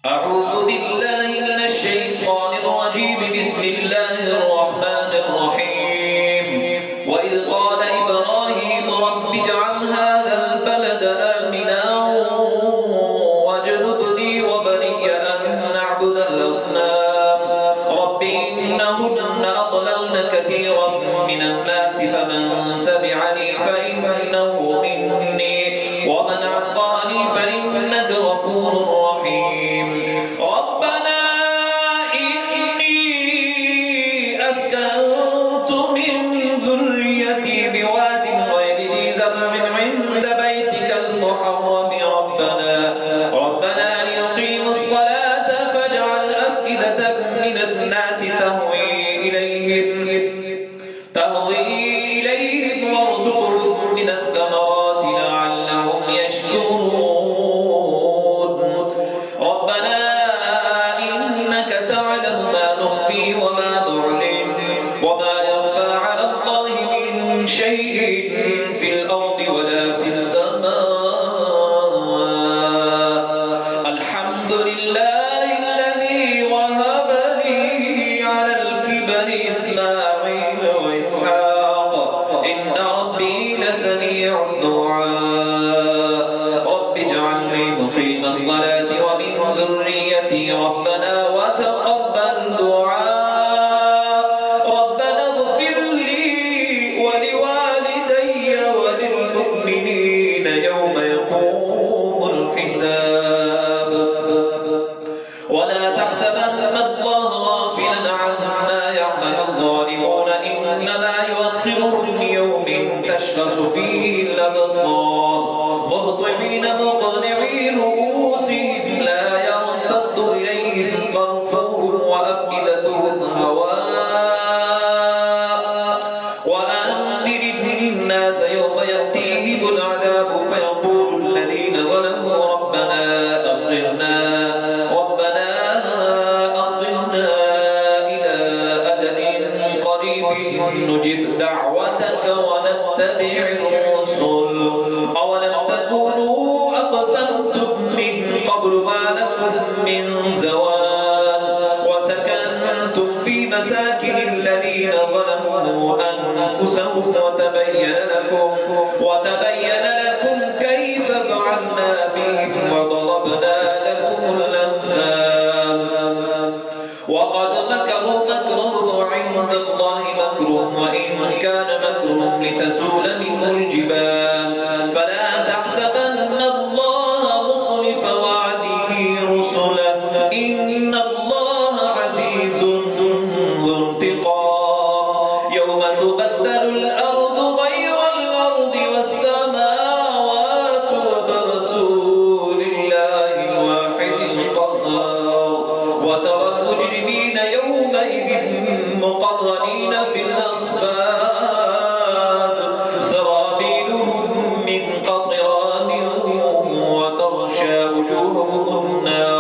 أعوذ بالله من الشيطان الرجيم. بسم الله الرحمن الرحيم. وإذ قال إبراهيم رب اجعل هذا البلد آمنا واجنبني وبني أن نعبد الأصنام رب إنهن أضللن كثيرا من الناس فمن تبعني فإنه مني ومن عصاني فإنك غفور رحيم. ربنا إني أسكنت من ذريتي بواد غير ذي زرع عند بيتك المحرم ربنا ليقيموا الصلاة فاجعل أفئدة من الناس تهوي إليهم وارزقهم من الثمرات لعلهم يشكرون. ربنا إنك تعلم ما نخفي وما نعلن وما يخفى على الله من شيء في الأرض ولا في السماء. الحمد لله الذي وهب لي على الكبر إسماعيل وإسحاق إن ربي لسميع الدعاء. رب اجعلني مقيم الصلاة ومن ذريتي ربنا وتقبل دعاء. ربنا اغفر لي ولوالدي وللمؤمنين يوم يقوم الحساب. ولا تحسبن الله غافلا عما يعمل الظالمون إنما يؤخرهم ليوم تشخص فيه الأبصار مهطعين مقنعي رؤوسهم لا يرتد إليهم طرفهم وأفئدتهم هواء. وأنذر الناس يوم يأتيهم العذاب فيقول الذين ظلموا ربنا أخرنا إلى أجل قريب نجب دعوتك ونتبع الرسل أولم تكونوا أقسمتم من قبل ما لكم من زوال وسكنتم في مساكن الذين ظلموا أنفسهم وتبين لكم كيف فعلنا بهم وضربنا لكم الأمثال. وقد مكروا مكرهم وعند الله مكرهم وإن كان مكرهم لتزول منه الجبال. فلا تحسبن الله مخلف وعده رسله إن الله عزيز ذو انتقام. يوم تبدل الأرض غير الأرض والسماوات وبرزوا لله الواحد القهار. وترى المجرمين يومئذ مقرنين في الأصفاد سرابيلهم من قطران وتغشى وجوههم النار.